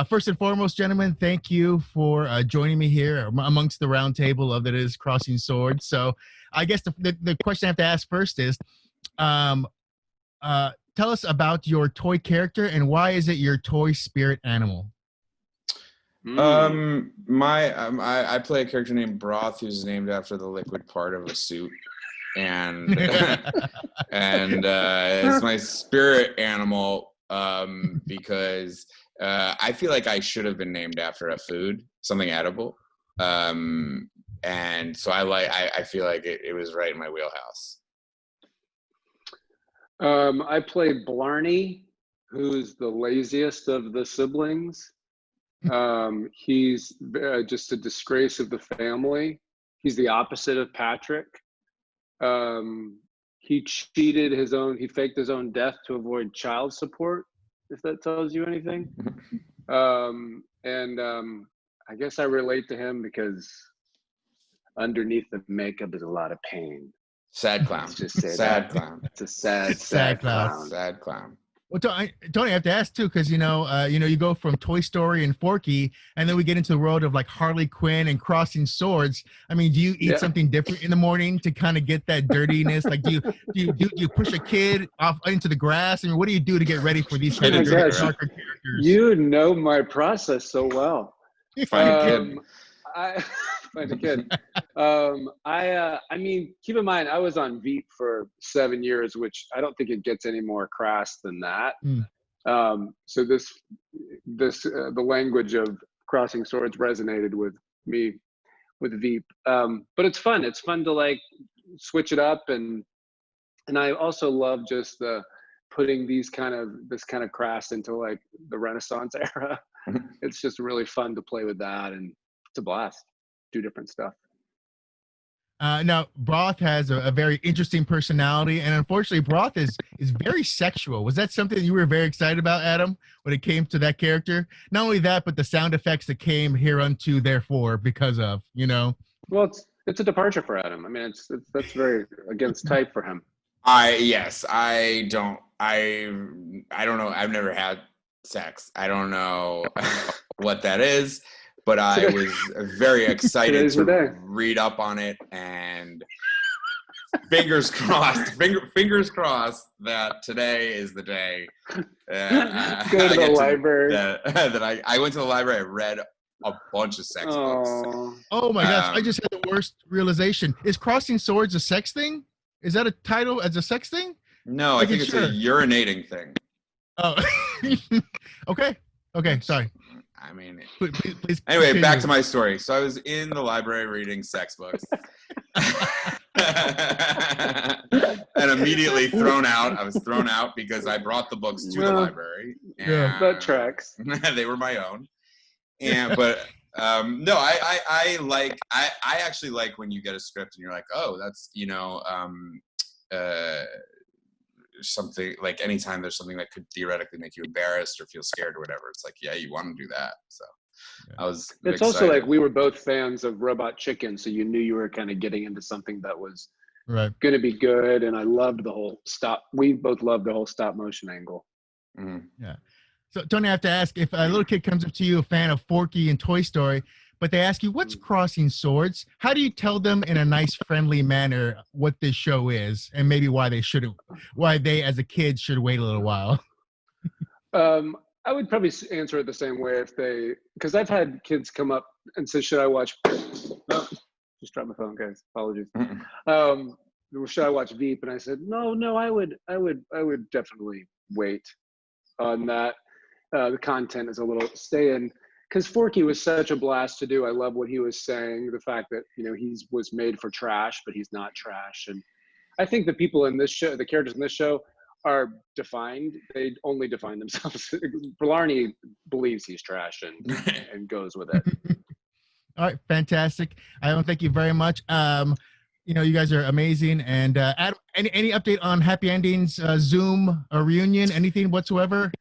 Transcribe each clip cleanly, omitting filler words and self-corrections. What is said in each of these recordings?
First and foremost, gentlemen, thank you for joining me here amongst the round table of that is Crossing Swords. So I guess the question I have to ask first is, um, tell us about your toy character and why is it your toy spirit animal? I play a character named Broth, who's named after the liquid part of a suit, and it's my spirit animal because I feel like I should have been named after a food, something edible, and so I feel like it was right in my wheelhouse. I play Blarney, who's the laziest of the siblings. He's just a disgrace of the family. He's the opposite of Patrick. He faked his own death to avoid child support, if that tells you anything. I guess I relate to him because underneath the makeup is a lot of pain. Sad clown. Let's just say sad that. clown. It's a sad clown. Sad clown. Well, Tony, I have to ask too, because you go from Toy Story and Forky, and then we get into the world of like Harley Quinn and Crossing Swords. I mean, do you eat something different in the morning to kind of get that dirtiness? Like, do you push a kid off into the grass? I mean, what do you do to get ready for these kind of darker characters? You know my process so well. Find a kid. Find a kid. I mean, keep in mind, I was on Veep for 7 years, which I don't think it gets any more crass than that. So the language of Crossing Swords resonated with me with Veep. But it's fun. It's fun to like switch it up, and I also love just putting this kind of crass into like the Renaissance era. It's just really fun to play with that, and it's a blast. Do different stuff. Now, Broth has a very interesting personality, and unfortunately, Broth is very sexual. Was that something you were very excited about, Adam, when it came to that character? Not only that, but the sound effects that came hereunto, therefore, because of, Well, it's a departure for Adam. I mean, that's very against type for him. I don't know. I've never had sex. I don't know what that is. But I was very excited to read up on it, and fingers crossed that today is the day. Go to the library. I went to the library. I read a bunch of sex books. Oh my gosh! I just had the worst realization. Is Crossing Swords a sex thing? Is that a title as a sex thing? No, I think it's a urinating thing. Oh, okay. Sorry. I mean, please anyway, continue. Back to my story. So I was in the library reading sex books and immediately thrown out. I was thrown out because I brought the books to the library. And that tracks. They were my own. No, I actually like when you get a script and you're like, oh, that's, something like anytime there's something that could theoretically make you embarrassed or feel scared or whatever, it's like, yeah, you want to do that. So I was it's excited. Also like we were both fans of Robot Chicken, so you knew you were kind of getting into something that was going to be good. And I loved we both loved the whole stop motion angle. Yeah. So Tony, I have to ask, if a little kid comes up to you, a fan of Forky and Toy Story, but they ask you, what's Crossing Swords? How do you tell them in a nice, friendly manner what this show is, and maybe why they as a kid should wait a little while? I would probably answer it the same way because I've had kids come up and say, should I watch, just dropped my phone, guys, apologies. Should I watch Veep? And I said, no, I would definitely wait on that. The content is a little stay in. Because Forky was such a blast to do. I love what he was saying. The fact that, he was made for trash, but he's not trash. And I think the people in this show, the characters in this show, are defined. They only define themselves. Blarney believes he's trash and goes with it. All right, fantastic. Thank you very much. You guys are amazing. And Adam, any update on Happy Endings Zoom reunion? Anything whatsoever?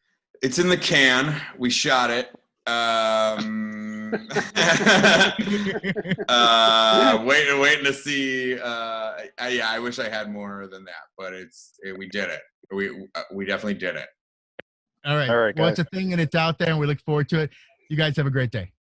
It's in the can. We shot it. Waiting to see. I wish I had more than that, but we did it. We definitely did it. All right. All right, Well, guys. it's a thing and it's out there, and we look forward to it. You guys have a great day.